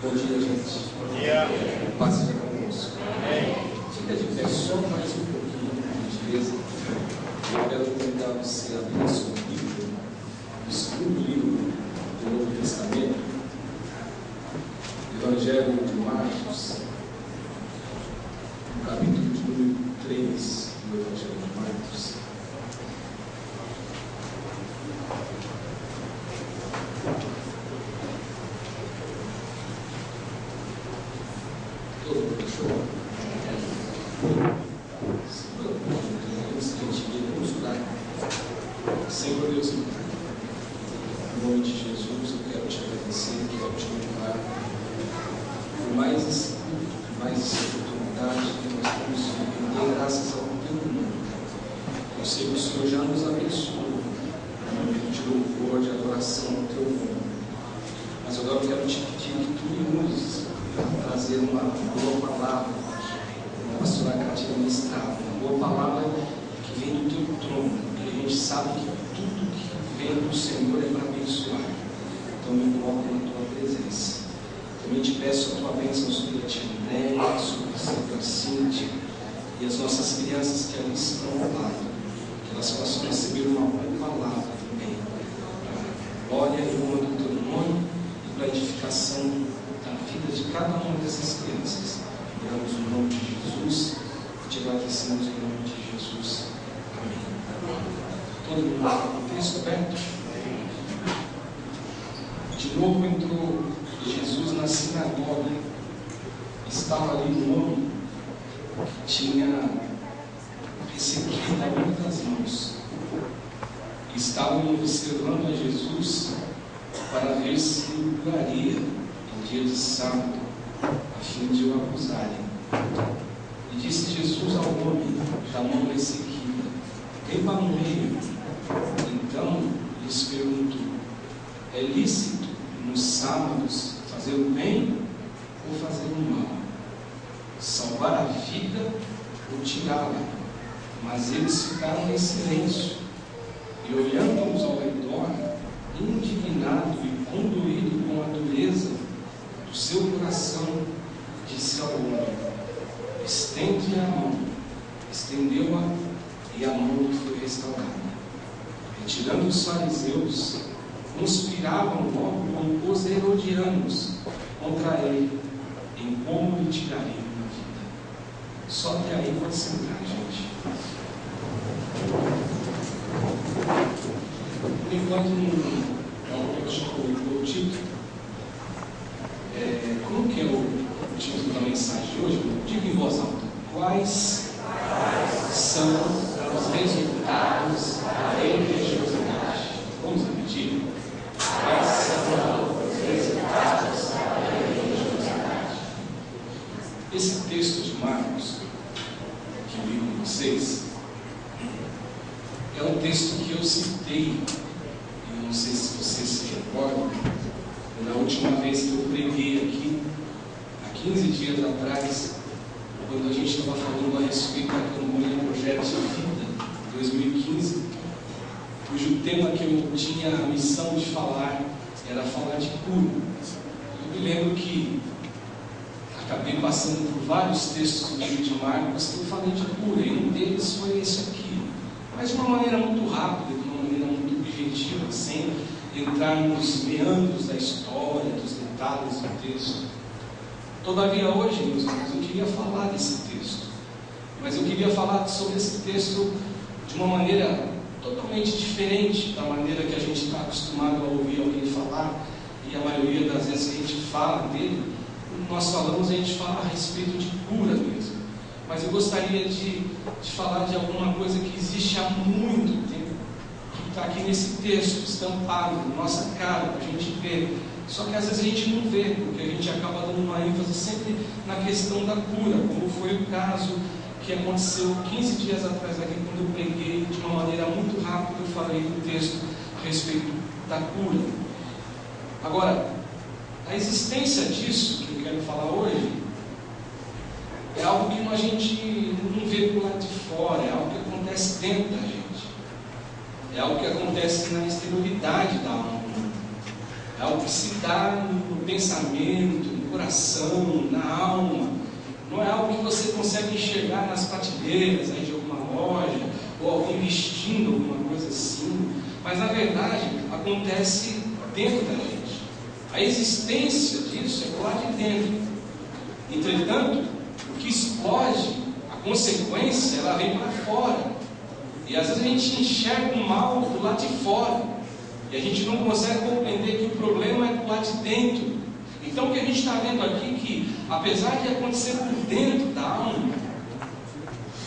Bom dia, gente. Bom dia. Paz seja conosco. Amém. Fica de pé só mais um pouquinho, por gentileza. Eu quero convidar você a abrir o seu livro, o segundo livro do Novo Testamento, Evangelho de Marcos, no capítulo de número 3 do Evangelho de Marcos. Todo mundo achou? Vamos orar. Senhor Deus, em nome de Jesus, eu quero te agradecer, quero te honrar por mais esse culto, por mais essa oportunidade que nós temos de render graças ao teu nome. Eu sei que o Senhor já nos abençoou no momento de louvor, de adoração ao teu nome. Mas agora eu quero te pedir que tu me uses para trazer uma boa palavra, como a pastora Cátia ministrava, uma boa palavra que vem do teu trono, porque a gente sabe que tudo que vem do Senhor é para abençoar. Então me coloco na tua presença. Também te peço a tua bênção sobre a tia Andréia, sobre a Cíntia e as nossas crianças que ali estão ao lado, que elas possam receber uma boa palavra também, para a glória e honra do teu nome e para a edificação da vida de cada uma dessas crianças. Oramos no nome de Jesus e te agradecemos em nome de Jesus. Amém. Todo mundo com o texto aberto? De novo entrou Jesus na sinagoga. Estava ali um homem que tinha ressequido a uma das mãos. Estavam observando a Jesus para ver se o curaria em dia de sábado, a fim de o acusarem. E disse Jesus ao homem da mão ressequida: vem para o meio. Então lhes perguntou: é lícito nos sábados fazer o bem ou fazer o mal? Salvar a vida ou tirá-la? Mas eles ficaram em silêncio. E olhando-os ao redor, indignado e condoído com a dureza do seu coração, disse ao homem: estende a mão. Estendeu-a e a mão lhe foi restaurada. Retirando os fariseus, conspiravam logo com os herodianos contra ele, em como lhe tirariam a vida. Só até aí pode sentar, gente. Por enquanto não colocou o título. Como que é o título da mensagem de hoje? Diga em voz alta: quais são os resultados da religiosidade? Vamos repetir? Quais são os resultados da religiosidade? Esse texto de Marcos, que eu li com vocês, é um texto que eu citei, e não sei se vocês se recordam, na última vez que eu preguei aqui, há 15 dias atrás, quando a gente estava falando a respeito da campanha Projeto de Vida 2015, cujo tema que eu tinha a missão de falar era falar de cura. Eu me lembro que acabei passando por vários textos do livro de Marcos que eu falei de cura, e um deles foi esse aqui, mas de uma maneira muito rápida, de uma maneira muito objetiva, sem entrar nos meandros da história, dos detalhes do texto. Todavia hoje, meus irmãos, eu queria falar desse texto, mas eu queria falar sobre esse texto de uma maneira totalmente diferente da maneira que a gente está acostumado a ouvir alguém falar, e a maioria das vezes que a gente fala dele, nós falamos, a gente fala a respeito de cura mesmo. Mas eu gostaria de falar de alguma coisa que existe há muito tempo, que está aqui nesse texto, estampado na nossa cara, para a gente ver. Só que às vezes a gente não vê, porque a gente acaba dando uma ênfase sempre na questão da cura, como foi o caso que aconteceu 15 dias atrás aqui, quando eu preguei de uma maneira muito rápida, eu falei do texto a respeito da cura. Agora, a existência disso que eu quero falar hoje é algo que a gente não vê por lá de fora, é algo que acontece dentro da gente, é algo que acontece na exterioridade da alma, é algo que se dá no pensamento, no coração, na alma. Não é algo que você consegue enxergar nas prateleiras aí de alguma loja, ou alguém vestindo alguma coisa assim, mas na verdade acontece dentro da gente. A existência disso é lá de dentro. Entretanto, o que explode, a consequência, ela vem para fora. E às vezes a gente enxerga o mal do lado de fora, e a gente não consegue compreender que o problema é do lado de dentro. Então o que a gente está vendo aqui é que, apesar de acontecer por dentro da alma,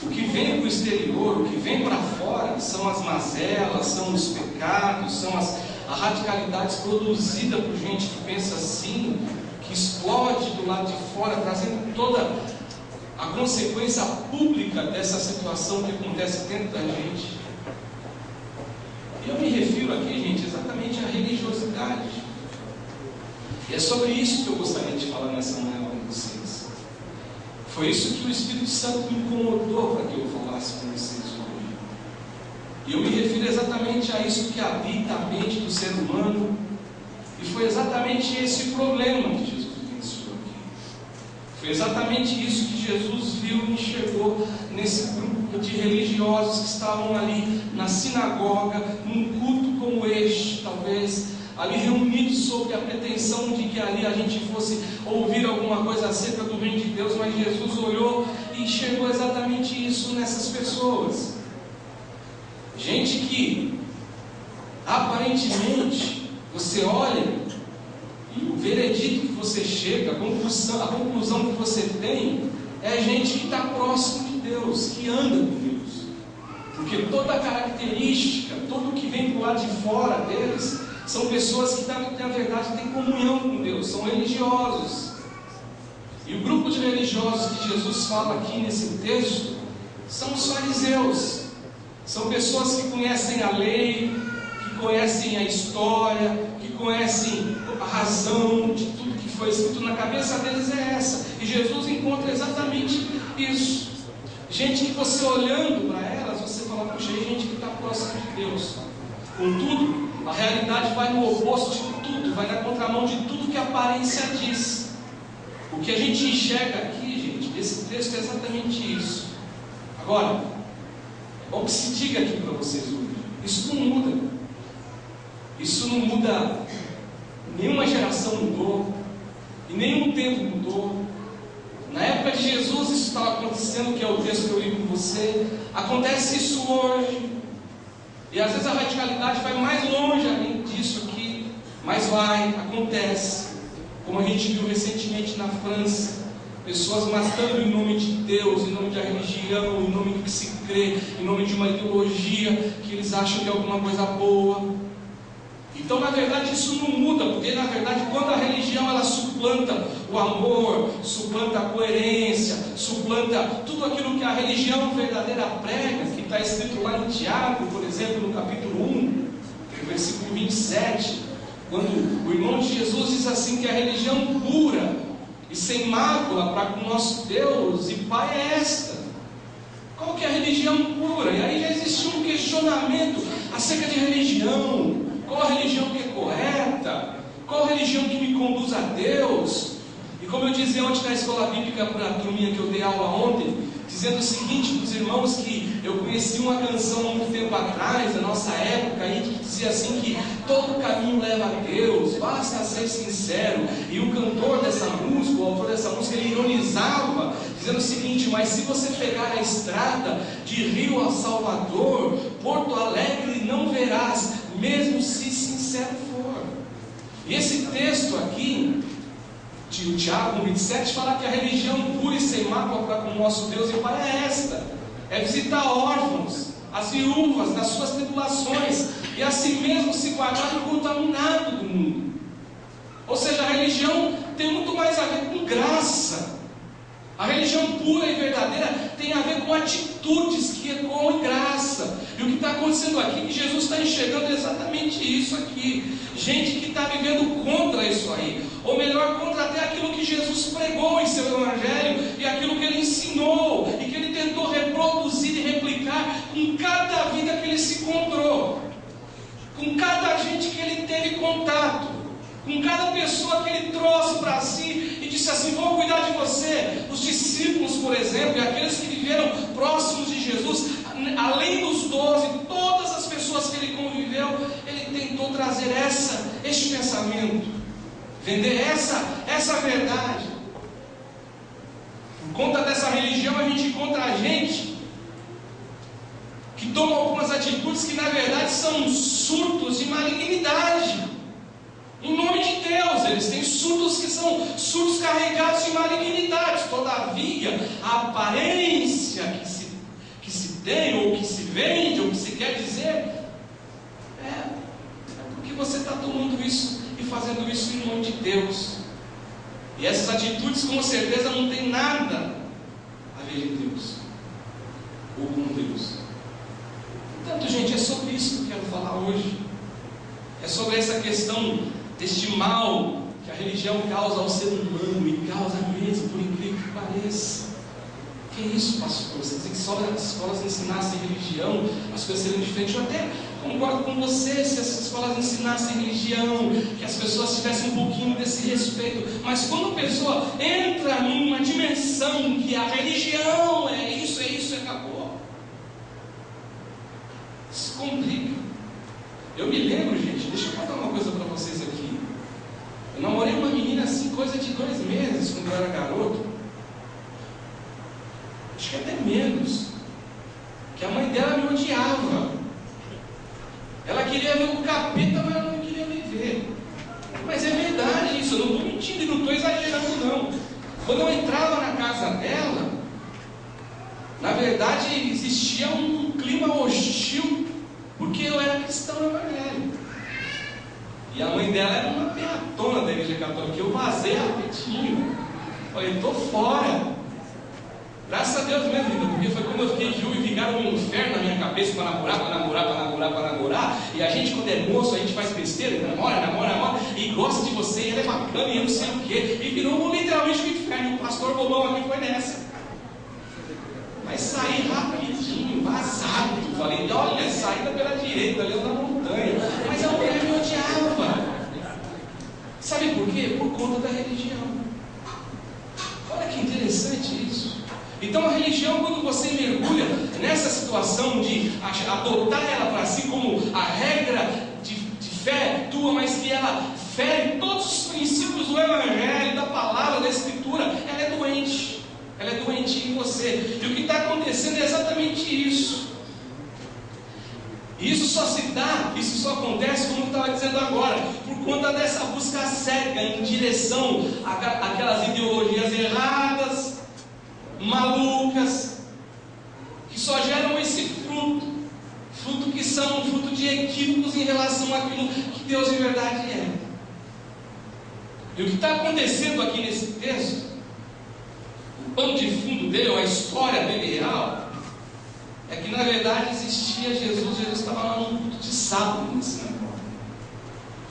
o que vem para o exterior, o que vem para fora, são as mazelas, são os pecados, são as radicalidades produzidas por gente que pensa assim, que explode do lado de fora, trazendo toda a consequência pública dessa situação que acontece dentro da gente. E eu me refiro aqui, gente, exatamente à religiosidade. E é sobre isso que eu gostaria de falar nessa manhã com vocês. Foi isso que o Espírito Santo me incomodou para que eu falasse com vocês hoje. E eu me refiro exatamente a isso que habita a mente do ser humano. E foi exatamente esse problema que Jesus vivenciou aqui. Foi exatamente isso que Jesus viu e enxergou nesse grupo de religiosos que estavam ali na sinagoga, num culto como este, talvez ali reunidos sob a pretensão de que ali a gente fosse ouvir alguma coisa acerca do reino de Deus, mas Jesus olhou e enxergou exatamente isso nessas pessoas. Gente que aparentemente você olha e o veredito que você chega, a conclusão que você tem é gente que está próximo de Deus, que anda com Deus, porque toda a característica, tudo que vem do lado de fora deles são pessoas que na verdade têm comunhão com Deus, são religiosos. E o grupo de religiosos que Jesus fala aqui nesse texto são os fariseus. São pessoas que conhecem a lei, que conhecem a história, que conhecem a razão de tudo que foi escrito. Na cabeça deles é essa. E Jesus encontra exatamente isso. Gente que você olhando para elas, você fala, puxa, é gente que está próxima de Deus. Contudo, a realidade vai no oposto de tudo, vai na contramão de tudo que a aparência diz. O que a gente enxerga aqui, gente, desse texto é exatamente isso. Agora, é bom que se diga aqui para vocês hoje, isso não muda. Isso não muda, nenhuma geração mudou, e nenhum tempo mudou. Na época de Jesus isso estava acontecendo, que é o texto que eu li com você. Acontece isso hoje. E às vezes a radicalidade vai mais longe além disso aqui, mas acontece. Como a gente viu recentemente na França, pessoas matando em nome de Deus, em nome da religião, em nome do que se crê, em nome de uma ideologia que eles acham que é alguma coisa boa. Então, na verdade, isso não muda, porque na verdade, quando a religião ela suplanta o amor, suplanta a coerência, suplanta tudo aquilo que a religião verdadeira prega, que está escrito lá em Tiago, por exemplo, no capítulo 1, no versículo 27, quando o irmão de Jesus diz assim, que a religião pura e sem mácula para com nosso Deus e Pai é esta. Qual que é a religião pura? E aí já existiu um questionamento acerca de religião. Qual a religião que é correta? Qual a religião que me conduz a Deus? E como eu dizia ontem na escola bíblica para a turminha que eu dei aula ontem, dizendo o seguinte para os irmãos, que eu conheci uma canção há muito tempo atrás, da nossa época, aí, que dizia assim, que todo caminho leva a Deus, basta ser sincero. E o cantor dessa música, o autor dessa música, ele ironizava, dizendo o seguinte, mas se você pegar a estrada de Rio a Salvador, Porto Alegre não verás, mesmo se sincero for. E esse texto aqui, de Tiago 27, fala que a religião pura e sem mácula para com o nosso Deus e Pai é esta: é visitar órfãos, as viúvas nas suas tribulações, e assim mesmo se guardar do contaminado do mundo. Ou seja, a religião tem muito mais a ver com graça. A religião pura e verdadeira tem a ver com atitudes que ecoam em graça. E o que está acontecendo aqui é que Jesus está enxergando exatamente isso aqui. Gente que está vivendo contra isso aí, ou melhor, contra até aquilo que Jesus pregou em seu Evangelho, e aquilo que ele ensinou, e que ele tentou reproduzir e replicar com cada vida que ele se encontrou, com cada gente que ele teve contato, com cada pessoa que ele trouxe para si e disse assim, pensamento, vender essa verdade. Por conta dessa religião, a gente encontra gente que toma algumas atitudes que na verdade são surtos de malignidade. Em nome de Deus, eles têm surtos que são surtos carregados de malignidade. Todavia, a aparência que se tem, ou que se vende, ou que se quer dizer, é porque você está tomando isso e fazendo isso em nome de Deus. E essas atitudes com certeza não tem nada a ver com Deus, ou com Deus. Portanto, gente, é sobre isso que eu quero falar hoje. É sobre essa questão deste mal que a religião causa ao ser humano, e causa mesmo, por incrível que pareça. Que é isso, pastor? Você diz que só as escolas ensinassem religião, as coisas seriam diferentes. Eu até concordo com você se as escolas ensinassem religião, que as pessoas tivessem um pouquinho desse respeito. Mas quando a pessoa entra numa dimensão que a religião é isso e acabou, se complica. Eu me lembro, gente, deixa eu contar uma coisa para vocês aqui. Eu namorei uma menina assim, coisa de 2 meses, quando eu era garoto. Acho que até menos. Que a mãe dela me odiava. Ela queria ver o capeta, mas ela não queria me ver. Mas é verdade isso, eu não estou mentindo e não estou exagerando não. Quando eu entrava na casa dela, na verdade existia um clima hostil, porque eu era cristão evangélico. E a mãe dela era uma beatona da igreja católica. Eu vazei rapidinho. Falei, estou fora. Graças a Deus mesmo, vida, porque foi quando eu fiquei viúvo e ficaram um inferno na minha cabeça para namorar. E a gente, quando é moço, a gente faz besteira, namora, e gosta de você, e ela é bacana, e eu não sei o quê. E virou literalmente um inferno. O pastor bobão aqui foi nessa. Mas saí rapidinho, vazado. Falei, olha, saída pela direita, ali na montanha. Mas a mulher me odiava. Sabe por quê? Por conta da religião. Olha que interessante isso. Então a religião, quando você mergulha nessa situação de adotar ela para si como a regra de fé tua, mas que ela fere todos os princípios do Evangelho, da palavra, da Escritura, ela é doente. Ela é doentia em você. E o que está acontecendo é exatamente isso. Isso só acontece, como eu estava dizendo agora, por conta dessa busca cega em direção àquelas ideologias erradas, malucas, que só geram esse fruto que são um fruto de equívocos em relação àquilo que Deus em verdade é. E o que está acontecendo aqui nesse texto, o pano de fundo dele, ou a história dele real, é que na verdade existia Jesus estava lá num culto de sábado na sinagoga.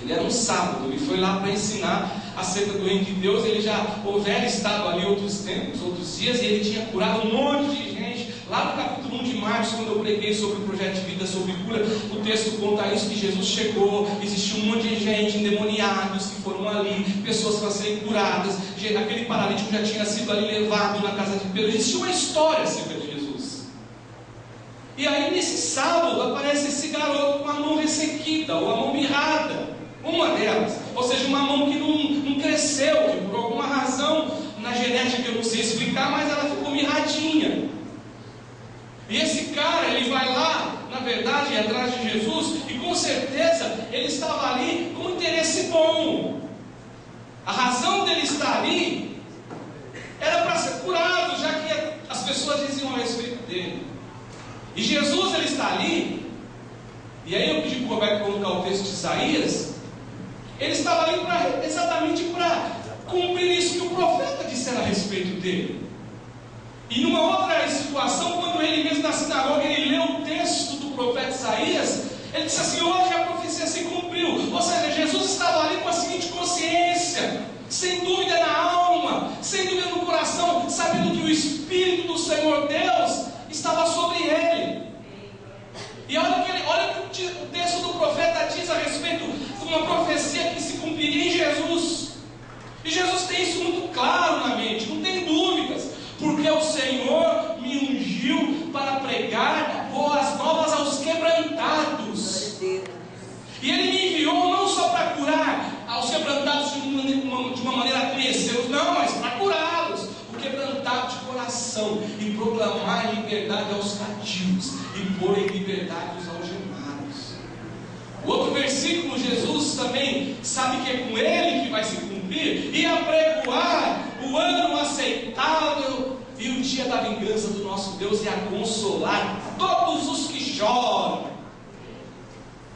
Ele era um sábado, ele foi lá para ensinar acerca do reino de Deus. Ele já houvera estado ali outros tempos, outros dias, e ele tinha curado um monte de gente. Lá no capítulo 1 de Marcos, quando eu preguei sobre o projeto de vida, sobre cura, o texto conta isso, que Jesus chegou, existiu um monte de gente, endemoniados que foram ali, pessoas para serem curadas, aquele paralítico já tinha sido ali levado na casa de Pedro. Existiu uma história acerca de Jesus. E aí nesse sábado aparece esse garoto com a mão ressequida, ou a mão mirrada, uma delas, ou seja, uma mão que não cresceu, que por alguma razão na genética que eu não sei explicar, mas ela ficou mirradinha. E esse cara, ele vai lá, na verdade, atrás de Jesus, e com certeza ele estava ali com interesse bom. A razão dele estar ali era para ser curado, já que as pessoas diziam a respeito dele. E Jesus, ele está ali, e aí eu pedi para o Roberto colocar o texto de Isaías. Ele estava ali exatamente para cumprir isso que o profeta dissera a respeito dele. E numa outra situação, quando ele mesmo na sinagoga, ele leu o texto do profeta Isaías, ele disse assim: hoje a profecia se cumpriu. Ou seja, Jesus estava ali com a seguinte consciência, sem dúvida na alma, sem dúvida no coração, sabendo que o Espírito do Senhor Deus estava sobre ele. E olha que o texto do profeta diz a respeito de uma profecia que se cumpriria em Jesus. E Jesus tem isso muito claro na mente, não tem dúvidas. Porque o Senhor me ungiu para pregar boas novas aos quebrantados. E Ele me enviou não só para curar aos uma maneira a conhecê-los, não, mas para curá-los, o quebrantado de coração, e proclamar liberdade aos cativos, e pôr em liberdade os algemados. O outro versículo, Jesus também sabe que é com Ele que vai se cumprir, e apregoar o ano aceitável e o dia da vingança do nosso Deus, e a consolar todos os que choram.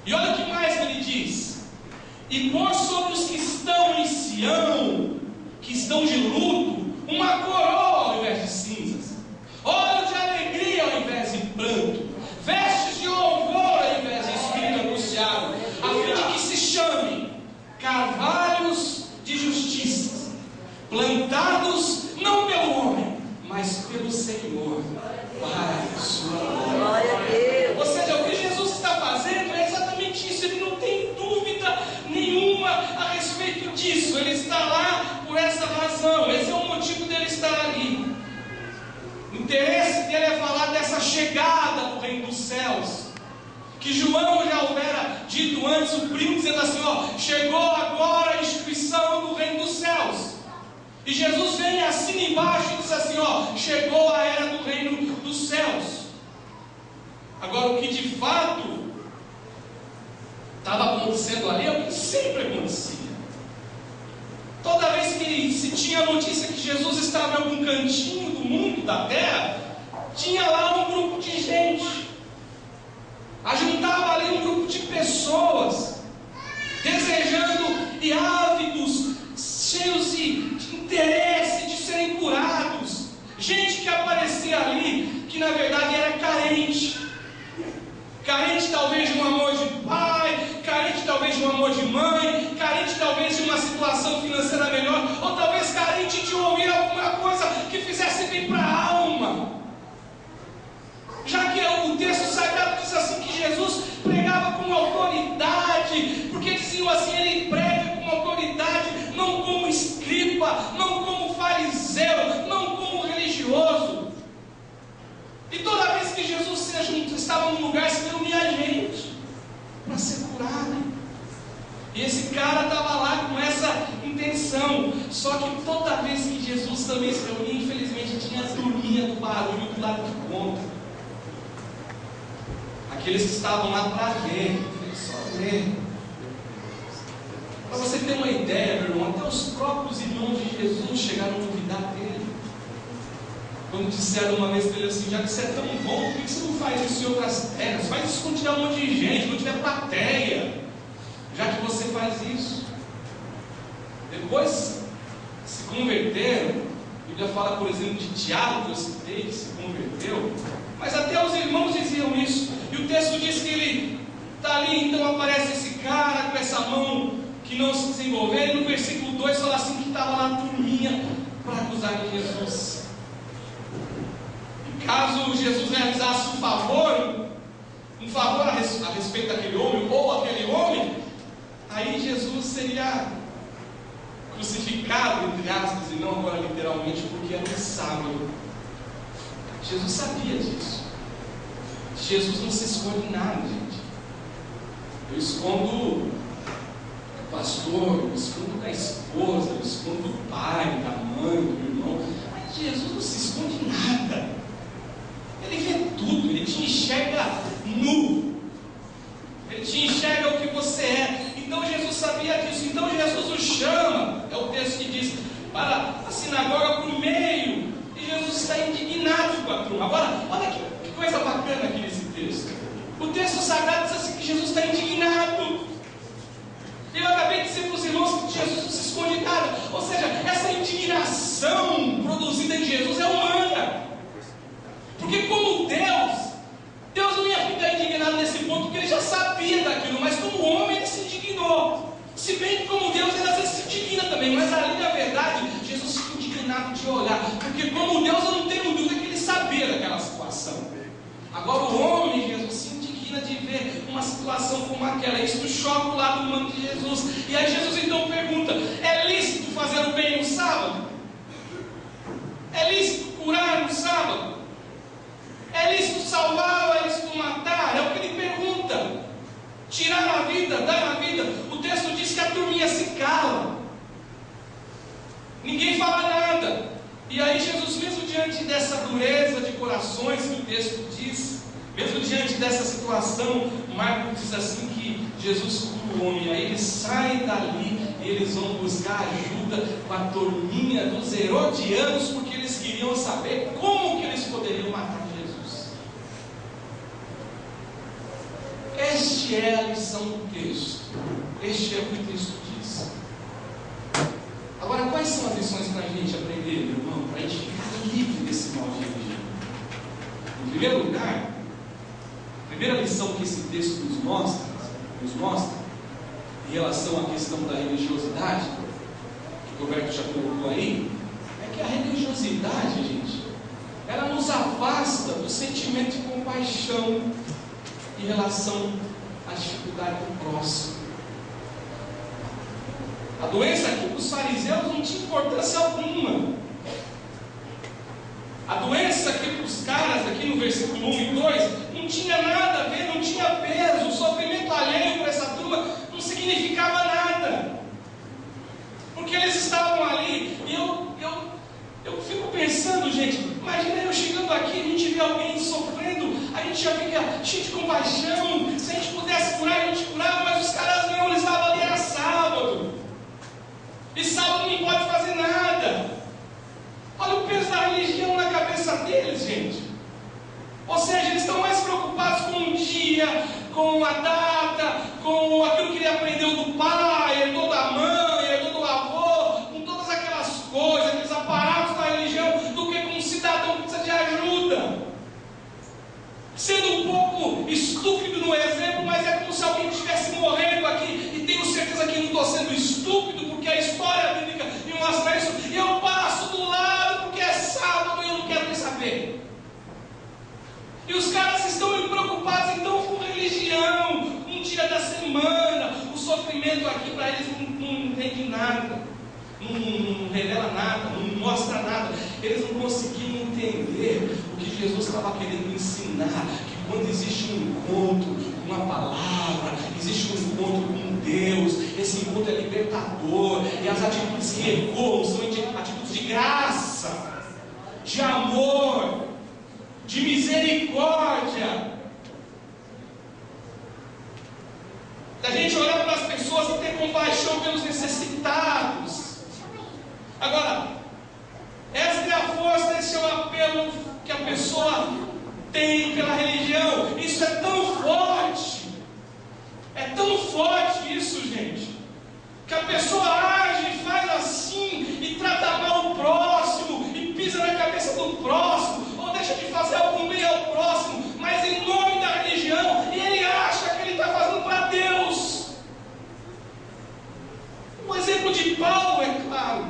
E olha o que mais ele diz: e pôr sobre os que estão em Sião, que estão de luto, uma coroa ao invés de cinzas, óleo de alegria ao invés de pranto, vestes de louvor ao invés de espírito angustiado, a fim de que se chamem carvalhos de justiça, plantados não pelo homem, mas pelo Senhor, para a sua glória. Ou seja, o que Jesus está fazendo é exatamente isso. Ele não tem dúvida nenhuma a respeito disso. Ele está lá por essa razão. Esse é o motivo dele estar ali. O interesse dele é falar dessa chegada do reino dos céus, que João já houvera dito antes, o primo, dizendo assim: chegou agora a instituição do reino dos céus. E Jesus vem assim embaixo e diz assim: chegou a era do reino dos céus. Agora, o que de fato estava acontecendo ali é o que sempre acontecia. Toda vez que se tinha a notícia que Jesus estava em algum cantinho do mundo, da terra, tinha lá um grupo de gente, ajuntava ali um grupo de pessoas, desejando e ávidos, cheios de interesse de serem curados. Gente que aparecia ali, que na verdade era carente talvez de um amor de pai, carente talvez de um amor de mãe, carente talvez de uma situação financeira melhor, ou talvez carente de ouvir alguma coisa que fizesse bem para a alma. Já que o texto sagrado diz assim que Jesus pregava com autoridade, porque diziam assim: ele prega com autoridade, não como escriba, não como fariseu, não como religioso. E toda vez que Jesus estava num lugar, se reunia gente para ser curado. E esse cara estava lá com essa intenção. Só que toda vez que Jesus também se reunia, infelizmente tinha a turminha do barulho do lado de conta. Aqueles que estavam lá para ver, só ver. Para você ter uma ideia, meu irmão, até os próprios irmãos de Jesus chegaram a duvidar dele. Quando disseram uma vez para ele assim: já que você é tão bom, por que você não faz isso em outras terras? Faz isso quando tiver um monte de gente, quando tiver plateia, já que você faz isso. Depois se converteram. A Bíblia fala, por exemplo, de Tiago, que eu citei, que se converteu. Mas até os irmãos diziam isso. E o texto diz que ele está ali, então aparece esse cara com essa mão que não se desenvolveu. E no versículo 2 fala assim que estava lá a turminha para acusar de Jesus. E caso Jesus realizasse um favor a respeito daquele homem, ou aquele homem, aí Jesus seria crucificado, entre aspas, e não agora literalmente, porque era um sábado. Jesus sabia disso. Jesus não se esconde em nada, gente. Eu escondo o pastor, eu escondo da esposa, eu escondo do pai, da mãe, do irmão. Mas Jesus não se esconde em nada. Ele vê tudo, ele te enxerga nu. Ele te enxerga o que você é. Então Jesus sabia disso. Então Jesus o chama, é o texto que diz, para a sinagoga por meio. E Jesus está indignado com a turma. Agora, olha que coisa bacana aqui nesse texto. O texto sagrado diz assim que Jesus está indignado. Eu acabei de dizer para os irmãos que Jesus não se esconde nada. Ou seja, essa indignação produzida em Jesus é humana. Porque como Deus não ia ficar indignado nesse ponto, porque ele já sabia daquilo, mas como homem ele se indignou. Se bem que como Deus ele às vezes se indigna também, mas ali na verdade Jesus fica indignado de olhar, porque como Deus eu não tenho dúvida que ele sabia daquela situação. Agora o homem, Jesus, se indigna de ver uma situação como aquela. Isso choca o lado humano de Jesus. E aí Jesus então pergunta: é lícito fazer o bem Ninguém fala nada. E aí Jesus, mesmo diante dessa dureza de corações que o texto diz, mesmo diante dessa situação, Marcos diz assim que Jesus cura o homem. Aí eles saem dali e eles vão buscar ajuda com a turminha dos herodianos, porque eles queriam saber como que eles poderiam matar Jesus. Este é a lição do texto. Este é o que o texto diz. Agora, quais são as lições para a gente aprender, meu irmão? Para a gente ficar livre desse mal de religião. Em primeiro lugar, a primeira lição que esse texto nos mostra em relação à questão da religiosidade, que o Roberto já colocou aí, é que a religiosidade, gente, ela nos afasta do sentimento de compaixão em relação à dificuldade do próximo. A doença aqui para os fariseus não tinha importância alguma. A doença aqui para os caras, aqui no versículo 1 e 2, não tinha nada a ver, não tinha peso. O sofrimento alheio para essa turma não significava nada. Porque eles estavam ali, e eu fico pensando, gente, imagina eu chegando aqui, a gente vê alguém sofrendo, a gente já fica cheio de compaixão. Se a gente pudesse curar, a gente curava, mas os caras não, eles estavam ali, era sábado. E sábado não pode fazer nada. Olha o peso da religião na cabeça deles, gente. Ou seja, eles estão mais preocupados com o dia, com a data, com aquilo que ele aprendeu do pai, herdou da mãe, herdou do avô, com todas aquelas coisas, aqueles aparatos da religião, do que com um cidadão que precisa de ajuda. Sendo um pouco estúpido no exemplo, mas é como se alguém estivesse morrendo aqui, e tenho certeza que não estou sendo estúpido, porque a história bíblica me mostra isso, e eu passo do lado porque é sábado e eu não quero nem saber. E os caras estão preocupados então com religião, um dia da semana. O sofrimento aqui para eles não entende nada, não revela nada, não mostra nada. Eles não conseguiam entender o que Jesus estava querendo ensinar, que quando existe um encontro com a palavra, existe um encontro com Deus, esse encontro é libertador, e as atitudes que ecoam são atitudes de graça, de amor, de misericórdia, da gente olhar para as pessoas e ter compaixão pelos necessitados. Agora, esta é a força, esse é o apelo que a pessoa tem pela religião. Isso é tão forte isso, gente, que a pessoa age e faz assim, e trata mal o próximo, e pisa na cabeça do próximo, ou deixa de fazer algum bem ao próximo, mas em nome da religião, e ele acha que ele está fazendo para Deus. O exemplo de Paulo, é claro.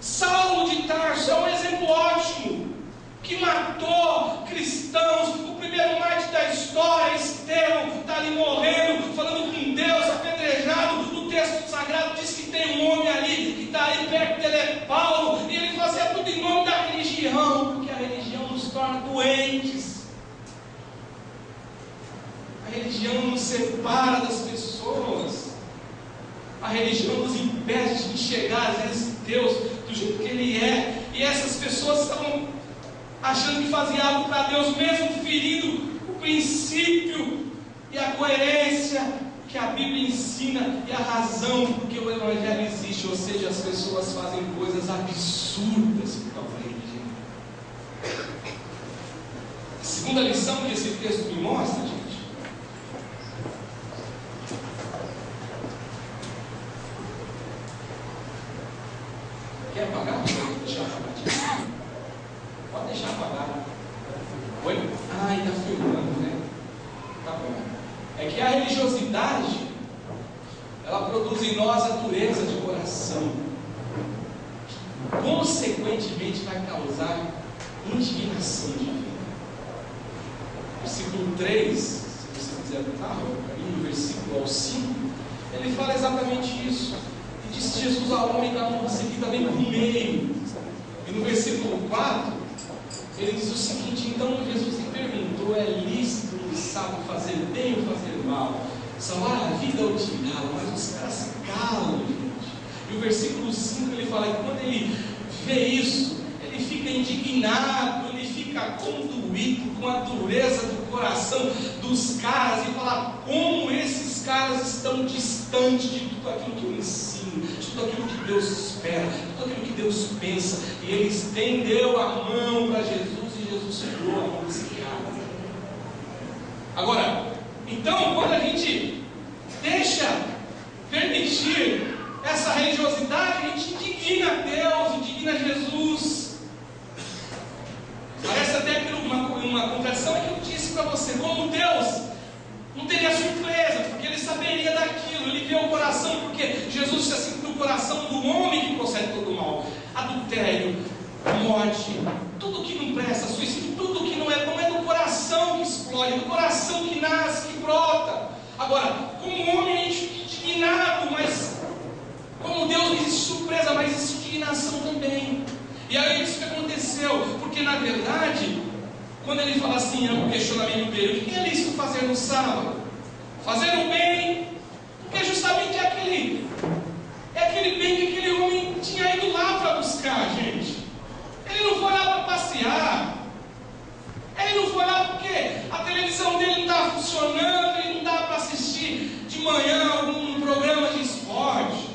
Saulo de Tarso é um exemplo ótimo, que matou cristãos. O primeiro mártir da história, Estevão, está ali morrendo, falando com Deus, apedrejado. O texto sagrado diz que tem um homem ali, que está ali perto dele, é Paulo, e ele fazia tudo em nome da religião, porque a religião nos torna doentes. A religião nos separa das pessoas. A religião nos impede de enxergar, às vezes, Deus do jeito que Ele é. E essas pessoas estavam achando que faziam algo para Deus, mesmo ferindo o princípio e a coerência que a Bíblia ensina e a razão porque o Evangelho existe. Ou seja, as pessoas fazem coisas absurdas por causa da religião. A segunda lição que esse texto me mostra, gente, quer apagar? Pode deixar apagadinho. Pode deixar apagado. Oi? Ah, está filmando, né? Tá bom. É que a religiosidade, ela produz em nós a dureza de coração, que consequentemente vai causar indignação divina. Versículo 3, se você quiser botar, no versículo ao 5, ele fala exatamente isso. E disse Jesus ao homem da mão seguida, vem por meio. E no versículo 4, ele diz o seguinte: então Jesus lhe perguntou, é lícito um sábio fazer bem ou fazer mal? Salvar a vida ou tirá-la? Mas os caras se calam, gente. E o versículo 5 ele fala que quando ele vê isso, ele fica indignado, ele fica condoído com a dureza do coração dos caras e fala como esses caras estão distantes de tudo aquilo que eu ensino, de tudo aquilo que Deus espera, de tudo aquilo que Deus pensa. E ele estendeu a mão para Jesus e Jesus segurou a mão desse cara. Agora, então, quando a gente deixa permitir essa religiosidade, a gente indigna Deus, indigna Jesus. Parece até que uma conversão é que eu disse para você, como Deus não teria surpresa, porque Ele saberia daquilo, Ele vê o coração, porque Jesus disse assim, no coração do homem que procede todo o mal, adultério, morte, tudo que não presta, suicídio, tudo que não é do coração que explode, é do coração que nasce, que brota. Agora, como homem a gente fica indignado, mas como Deus não existe surpresa, mas existe indignação também. E aí isso que aconteceu, porque na verdade, quando ele fala assim, é um questionamento dele, o que é lícito fazer no sábado? Fazer o bem, porque justamente é aquele bem que aquele homem tinha ido lá para buscar, gente. Ele não foi lá para passear, ele não foi lá porque a televisão dele não estava funcionando, ele não dava para assistir de manhã algum programa de esporte.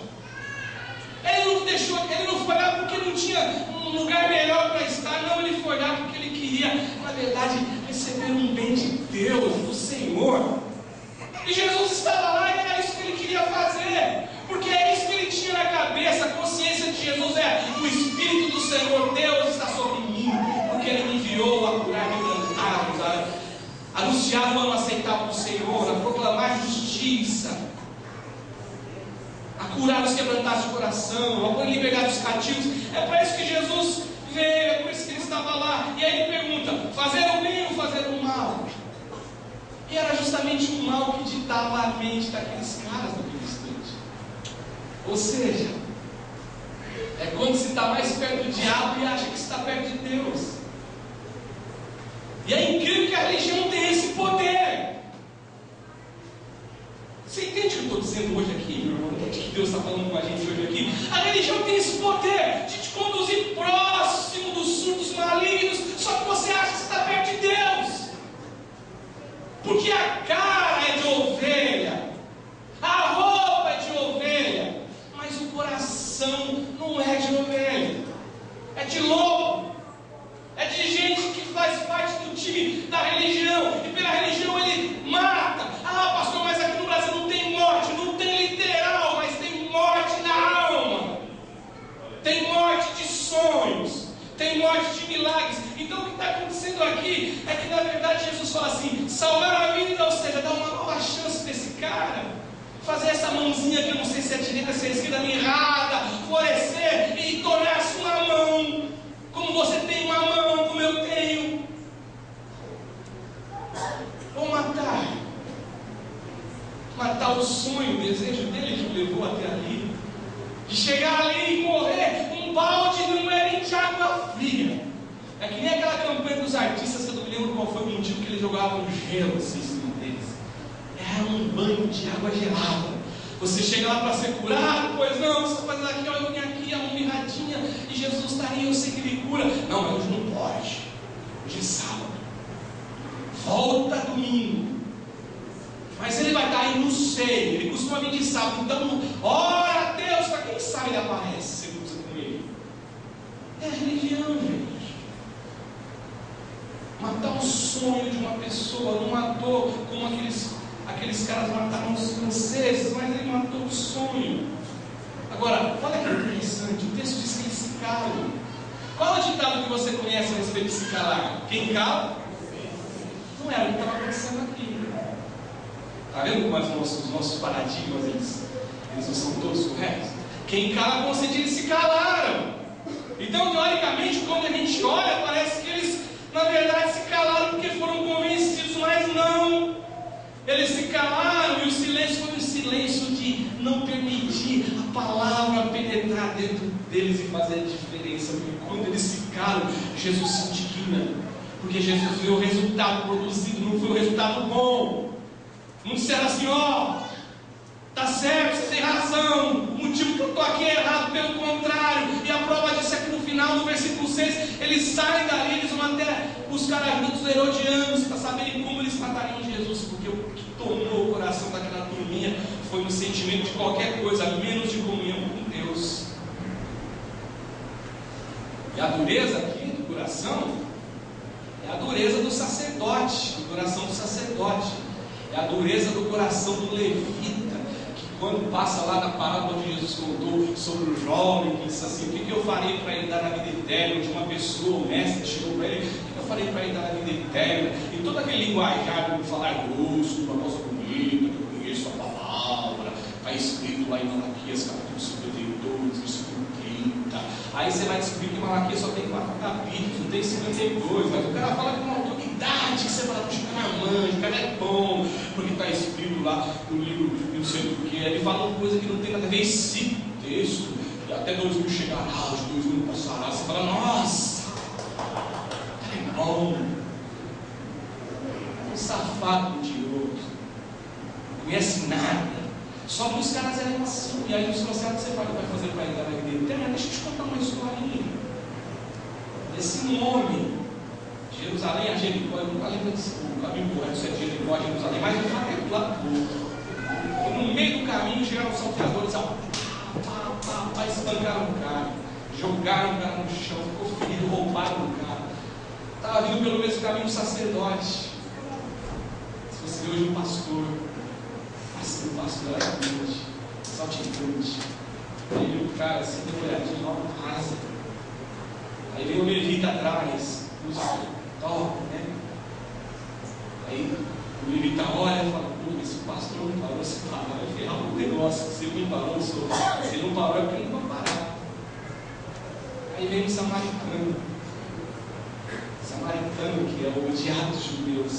Ele não foi lá porque não tinha um lugar melhor para estar, não, ele foi lá porque ele queria, na verdade, receber um bem de Deus, do Senhor. E Jesus estava lá e era isso que ele queria fazer, porque é isso que ele tinha na cabeça. A consciência de Jesus é: o Espírito do Senhor Deus está sobre mim, porque Ele me enviou a curar quebrantados, a anunciar o ano aceitável do Senhor, a proclamar justiça, a curar os quebrantados de coração, a pôr em liberdade os cativos. É para isso que Jesus veio, é por isso que ele estava lá. E aí ele pergunta: fazer o bem ou fazer o mal? E era justamente o mal que ditava a mente daqueles caras naquele instante. Ou seja, é quando se está mais perto do diabo e acha que está perto de Deus. E é incrível que a religião tem esse poder. Você entende o que eu estou dizendo hoje aqui, meu irmão? Entende que Deus está falando com a gente hoje aqui? A religião tem esse poder de te conduzir próximo dos surtos malignos, só que você acha que está perto de Deus. Porque a cara é de ovelha, a roupa é de ovelha, mas o coração não é de ovelha, é de lobo, é de gente que faz parte do time da religião, e pela religião ele mata. Ah, pastor, mas aqui no Brasil não tem morte, não tem literal, mas tem morte na alma, tem morte de sonhos, tem morte de milagres. Então o que está acontecendo aqui é que na verdade Jesus fala assim: salvar a vida, ou seja, dar uma nova chance para esse cara, fazer essa mãozinha que eu não sei se é direita, se é esquerda, mirrada, florescer e tornar-se uma mão, como você tem uma mão, como eu tenho. Ou matar o sonho, o desejo dele que o levou até ali, de chegar ali e morrer. Um balde não é nem de água fria. É que nem aquela campanha dos artistas, que eu não me lembro qual foi o motivo que eles jogavam gelo assim em cima deles. Era um banho de água gelada. Você chega lá para ser curado, pois não, você está fazendo aqui, olha, eu vim aqui, a mão mirradinha, e Jesus está aí, eu sei que ele cura. Não, mas hoje não pode, hoje é sábado, volta domingo. Mas ele vai estar aí no seio, ele costuma vir de sábado, então ora a Deus, para quem sabe ele aparece, você cruza com ele. É a religião, gente. Matar o sonho de uma pessoa, não matou como aqueles caras mataram os franceses, mas ele matou o sonho. Agora, olha que interessante, o texto diz que eles se calam. Qual é o ditado que você conhece a respeito de se calar? Quem cala? Não era o que estava acontecendo aqui. Está vendo como os nossos paradigmas eles não são todos corretos? Quem cala consente, eles se calaram. Então, teoricamente, quando a gente olha, parece que eles, na verdade, se calaram porque foram convencidos, mas não. Eles se calaram e o silêncio foi um silêncio de não permitir a palavra penetrar dentro deles e fazer a diferença. Porque quando eles se calam, Jesus se indigna. Porque Jesus viu o resultado produzido, não foi o resultado bom. Não disseram assim: ó, tá certo, você tem razão, o motivo que eu estou aqui é errado, pelo contrário. E a prova disso é que no final, no versículo 6, eles saem dali, eles vão até buscar a ajuda dos herodianos para saberem como eles matariam Jesus, porque o que tomou o coração daquela turminha foi um sentimento de qualquer coisa, menos de comunhão com Deus. E a dureza aqui do coração é a dureza do sacerdote, do coração do sacerdote. É a dureza do coração do levita, que quando passa lá na parábola onde Jesus contou sobre o jovem, que disse assim: o que eu farei para ele dar a vida eterna? De uma pessoa, o mestre chegou para ele: o que eu farei para ele dar a vida eterna? E todo aquele linguajar de falar grosso, uma coisa bonita, que eu conheço a palavra, está escrito lá em Malaquias capítulo 52, versículo 30. Aí você vai descobrir que Malaquias só tem 4 capítulos, não tem 52, mas o cara fala com uma autoridade que você fala: puxa, o cara manja, o cara é bom, porque está escrito lá no livro, não sei do que. Ele fala uma coisa que não tem nada a ver, esse texto, e até 2000 chegará, os 2000 passará. Você fala: nossa, cara é bom, um safado mentiroso, não conhece nada. Só que os caras eram assim. E aí os conselhos que você vai fazer para ele na vida eterna, deixa eu te contar uma historinha desse nome, Jerusalém a Jericó. Eu nunca lembro o caminho correto, se é Jericó a Jerusalém, mas eu falei do lado do outro. E no meio do caminho chegaram os salteadores, espancaram o cara, jogaram o cara no chão, ficou ferido, roubaram o cara. Estava vindo pelo mesmo caminho um sacerdote. Se você vê hoje um pastor, o pastor era grande, saltitante. Aí veio o cara assim, deu uma olhadinha, logo rasa. Aí veio o levita atrás, os top, né? Aí o levita olha e fala: pô, esse pastor não parou, se parar, vai ferrar o negócio. Se ele não parou, se ele não parou, é porque ele não vai parar. Aí vem o samaritano. Samaritano, que é o odiado dos judeus,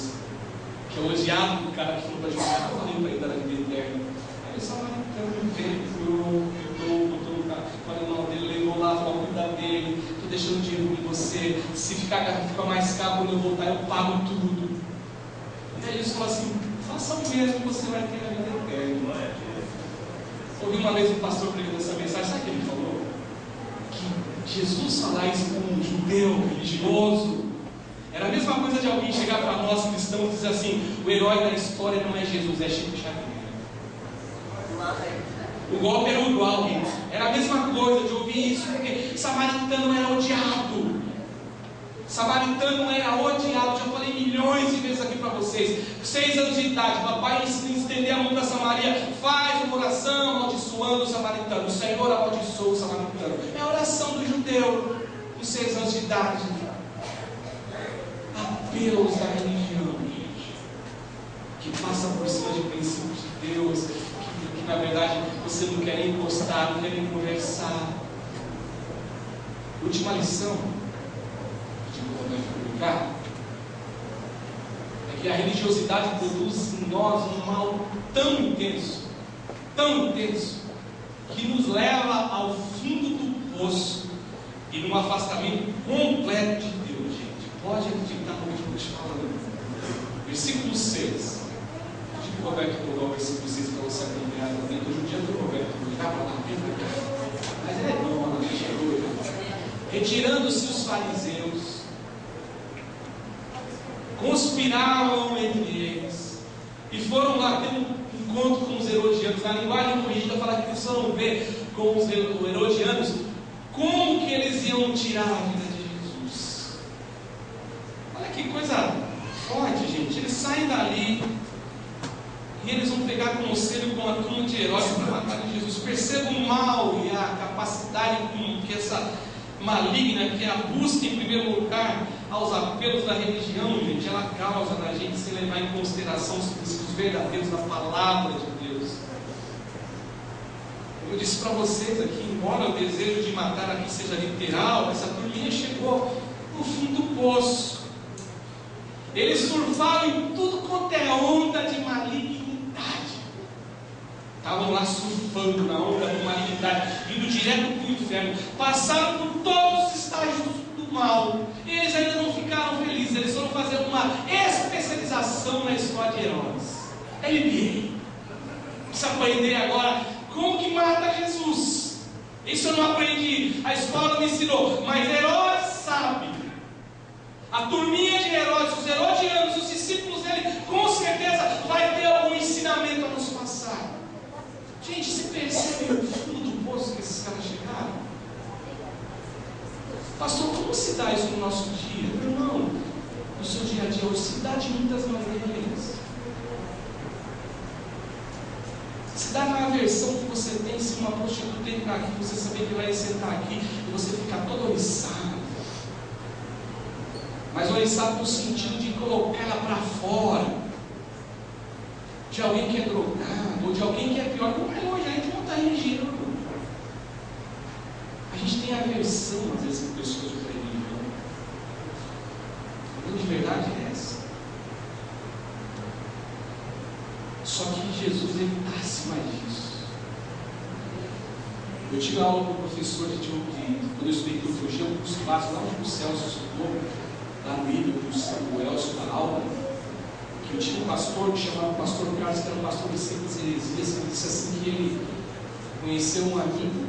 que é o odiado do cara que falou para Jesus: eu falei para ele dar a vida eterna. Aí o samaritano veio, curou, botou no cara, falou o nome dele, levou lá, falou: cuida dele, estou deixando dinheiro com você, se ficar mais caro quando eu voltar, eu pago tudo. E aí eles falaram assim: faça o mesmo, você vai ter a vida eterna. Ouvi uma vez um pastor pregando essa mensagem, sabe o que ele falou? Que Jesus falar isso com um judeu religioso era a mesma coisa de alguém chegar para nós cristãos e dizer assim: o herói da história não é Jesus, é Chico Xavier. O golpe era igual, era a mesma coisa de ouvir isso, porque Samaritano era odiado. Samaritano era odiado. Já falei milhões de vezes aqui para vocês. 6 anos de idade, papai ensina a estender a mão para Samaria, faz uma oração amaldiçoando o samaritano. O Senhor amaldiçoou o samaritano. É a oração do judeu, com 6 anos de idade. Apelos da religião, que passa por cima de princípios de Deus, que na verdade você não quer nem encostar, não quer nem conversar. Última lição de publicar é que a religiosidade produz em nós um mal tão intenso, que nos leva ao fundo do poço e num afastamento completo de Deus, gente. Pode acreditar no que eu estou te falando. Versículo 6. Digo o Roberto pegar o versículo 6 para você acompanhar também. Hoje o dia do Roberto já para lá, mas ele é bom, não deixa hoje. Retirando-se os fariseus, conspiravam entre eles e foram lá ter um encontro com os herodianos. Na linguagem corrigida fala que eles foram ver com os herodianos como que eles iam tirar a vida de Jesus. Olha que coisa forte, gente. Eles saem dali e eles vão pegar conselho com a turma de Herodes para matar Jesus. Perceba o mal e a capacidade que essa maligna, que é a busca em primeiro lugar aos apelos da religião, gente, ela causa na gente sem levar em consideração os princípios verdadeiros da palavra de Deus. Eu disse para vocês aqui, embora o desejo de matar aqui seja literal, essa turminha chegou no fundo do poço. Eles surfaram em tudo quanto é onda de malignidade. Estavam lá surfando na onda de malignidade, indo direto para o inferno. Passaram por todos os estágios do mal. E eles ainda não ficaram felizes. Eles foram fazer uma especialização na história de Herodes. MBA. Precisa aprender agora como que mata Jesus. Isso eu não aprendi, a escola não me ensinou, mas Herodes sabe. A turminha de Herodes, os herodianos, os discípulos dele, com certeza vai ter algum ensinamento a nos passar. Gente, você percebe o fundo do poço que esses caras chegaram? Pastor, como se dá isso no nosso dia? Meu irmão, no seu dia a dia hoje se dá de muitas maneiras. Se dá na aversão que você tem se uma prostituta entrar aqui, você saber que vai sentar aqui e você ficar todo oriçado. Mas oriçado no sentido de colocar ela para fora. De alguém que é drogado, ou de alguém que é pior. Como é hoje, a gente não está religião. A gente tem aversão, às vezes, por pessoas de outra religião. A grande verdade é essa. Só que Jesus, ele está acima disso. Eu tive aula com um professor de quando eu estudei teologia, um curso básico lá no Celso estudou, lá no Ibra, o Elcio da aula, que eu tinha um pastor que chamava Pastor Carlos, que era um pastor de sectas e heresias, que disse assim que ele conheceu um amigo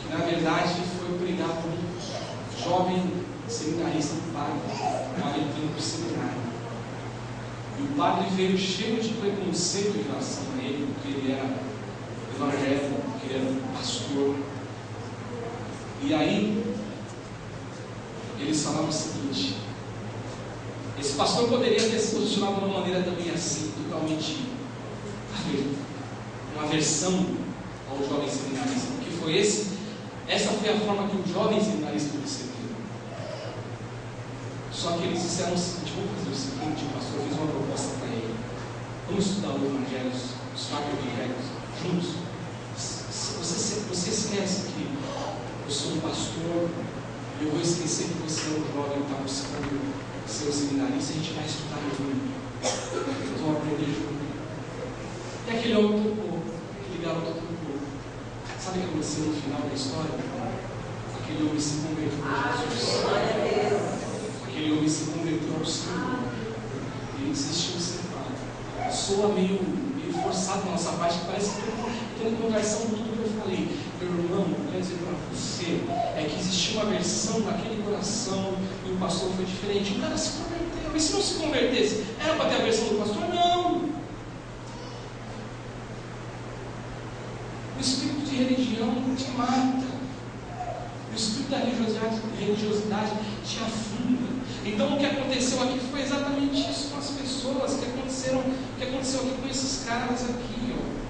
que na verdade foi pregar para um jovem seminarista do padre, estava entrando para o seminário. E o padre veio cheio de preconceito em relação a ele, porque ele era evangélico, porque ele era um pastor. E aí eles falavam o seguinte: esse pastor poderia ter se posicionado de uma maneira também assim, totalmente uma aversão ao jovem seminarista, porque essa foi a forma que o jovem seminarista recebeu. Só que eles disseram o seguinte: vamos fazer o seguinte, o pastor fez uma proposta para ele, vamos estudar os evangelhos, os quatro evangelhos juntos. Você esquece que eu sou um pastor, eu vou esquecer que você é um jovem que está buscando ser um seminarista, a gente vai estudar junto, nós vamos aprender junto. E aquele homem tocou, aquele garoto tocou. Sabe o que aconteceu no final da história? Aquele homem se converteu a Jesus. Aquele homem se converteu ao Senhor. Ele desistiu de ser padre. Soa meio forçado na nossa parte, que parece que estou em conversão com tudo que eu falei. Meu irmão, eu quero dizer para você, é que existiu uma versão naquele coração e o pastor foi diferente. O cara se converteu. E se não se convertesse, era para ter a versão do pastor? Não. O espírito de religião te mata. O espírito da religiosidade te afunda. Então o que aconteceu aqui foi exatamente isso com as pessoas, o que aconteceu aqui com esses caras aqui, ó.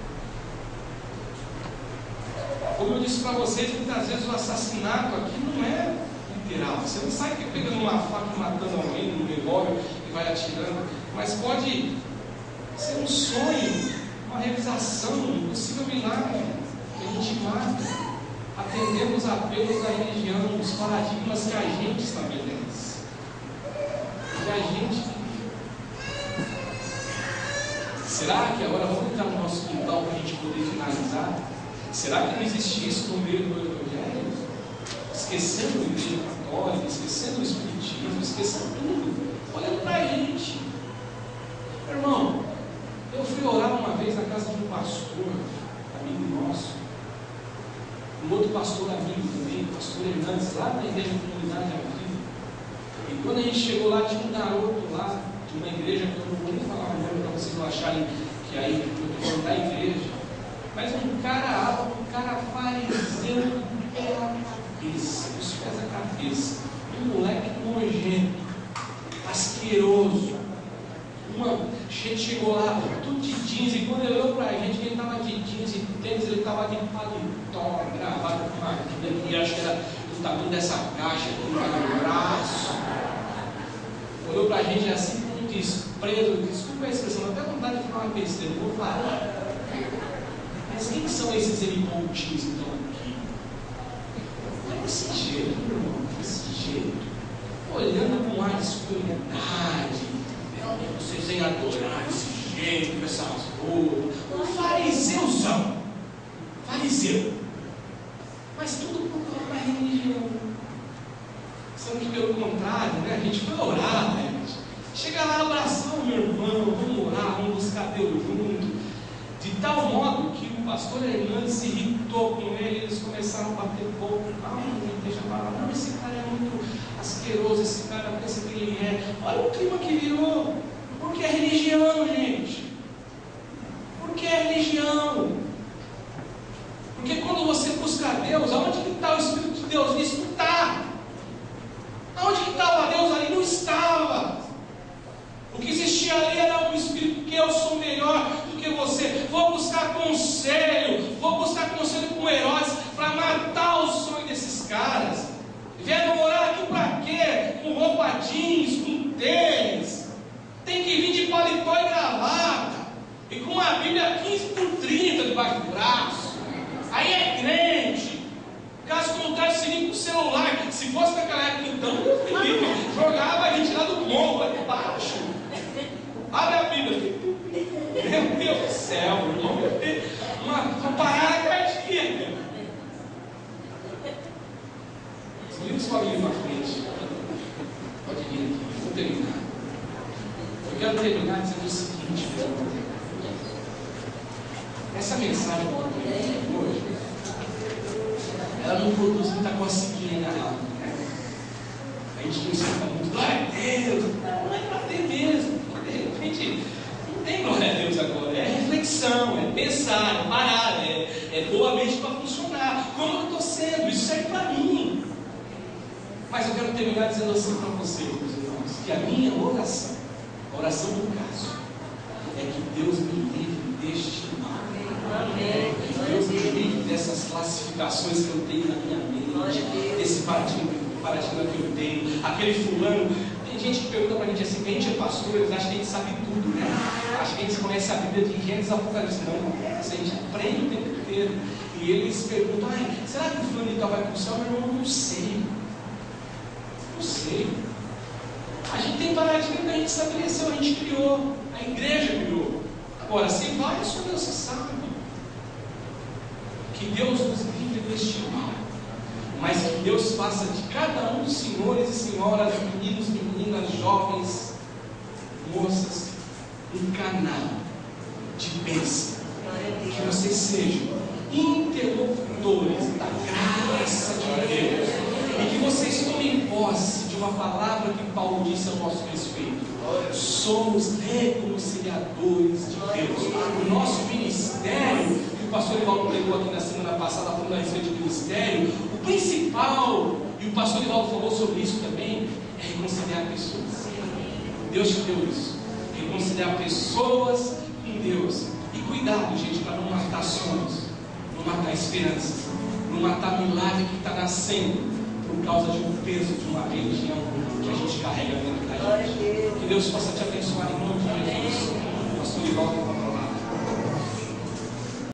Como eu disse para vocês, muitas vezes o assassinato aqui não é literal. Você não sai pegando uma faca e matando alguém num revólver e vai atirando, mas pode ser um sonho, uma realização, um possível milagre que a gente mata. Atendemos a apelos da religião, os paradigmas que a gente estabelece. Que a gente. Será que agora vamos entrar no nosso quintal para a gente poder finalizar? Será que não existe isso no meio do Evangelho? Esquecendo a Igreja Católica, esquecendo o Espiritismo, esquecendo tudo, olhando para a gente. Meu irmão, eu fui orar uma vez na casa de um pastor, amigo nosso. Um outro pastor amigo também, o pastor Hernandes, lá na igreja da Comunidade Avida. E quando a gente chegou lá, tinha um garoto lá, de uma igreja que eu não vou nem falar o nome para vocês não acharem que aí eu estou falando da igreja. Mas um cara fariseu do pé à cabeça, dos pés à cabeça. Um moleque nojento, asqueroso. A gente chegou lá, tudo de jeans, e quando ele olhou para a gente, ele estava de jeans e tênis, ele estava de paletó, gravado com uma aqui, que acho que era do tamanho dessa caixa aqui no braço. Olhou para a gente assim, com desprezo, desculpa a expressão, até vontade de falar uma besteira, não vou falar. Mas quem são esses elipontes que estão aqui? É desse jeito, meu irmão, desse jeito. Olhando com um ar de superioridade. Vocês vêm adorar esse jeito, com essas roupas. Um fariseuzão. Fariseu. Mas tudo por causa da religião. Sendo que pelo contrário, né? A gente foi orar, né? Chega lá, abraçar o meu irmão, vamos orar, vamos buscar Deus junto. De tal modo que o pastor Hernandes se irritou com ele, eles começaram a bater boca. Deixa falar, não, esse cara é muito asqueroso, esse cara pensa que ele é. Olha o clima que virou. Porque é religião, gente. Porque é religião. Porque quando você busca a Deus, aonde que está o Espírito de Deus? Nisso não está. Aonde que estava Deus? Ali não estava. O que existia ali era um Espírito que eu sou melhor do que você. Vou buscar conselho com Herodes para matar o sonho desses caras. Vieram morar aqui para quê? Com roupa jeans, com tênis. Tem que vir de paletó e gravata. E com uma Bíblia 15x30 debaixo do braço. Aí é crente. Caso contrário, seria com o celular. Se fosse naquela época, então, jogava a gente lá do morro, lá de baixo. Abre a Bíblia. Meu Deus do céu, irmão. Uma parada cardíaca. Desliga sua Bíblia para frente. Pode vir aqui, eu vou terminar. Eu quero terminar dizendo o seguinte, meu irmão. Essa mensagem que eu vou hoje, ela não produz muita conseguinha na alma. A gente não escuta muito, glória a Deus, não é para ter mesmo. De repente, não tem glória a Deus agora, é reflexão, é pensar, é parar, é boa mente para funcionar. Como eu estou sendo, isso serve para mim. Mas eu quero terminar dizendo assim para vocês, meus irmãos, que a minha oração, a oração do caso, é que Deus me livre deste mal. Que Deus me livre dessas classificações que eu tenho na minha mente, desse paradigma que eu tenho, aquele fulano. Tem gente que pergunta para a gente assim, que a gente é pastor, eles acham que a gente sabe tudo, né? Acho que a gente conhece a Bíblia de Gênesis a Apocalipse. Não, a gente aprende o tempo inteiro. E eles perguntam, será que o fulano então vai para o céu? Meu irmão, não sei. Não sei. A gente tem paradigma que a gente estabeleceu, a gente criou, a igreja criou. Agora, se vai, só Deus sabe. Que Deus nos livre deste mal, mas que Deus faça de cada um dos senhores e senhoras, meninos e meninas, jovens, moças, um canal de bênção. Que vocês sejam interlocutores da graça de Deus e que vocês tomem posse de uma palavra que Paulo disse ao nosso respeito. Somos reconciliadores de Deus. O nosso ministério, que o pastor Evaldo pregou aqui na semana passada, falando a respeito do ministério, o principal, e o pastor Evaldo falou sobre isso também, é reconciliar pessoas. Deus te deu isso. Reconciliar pessoas com Deus. E cuidado, gente, para não matar sonhos, não matar esperanças, não matar milagre que está nascendo por causa de um peso de uma religião que a gente carrega dentro da gente. Que Deus possa te abençoar em nome de Jesus. Pastor Evaldo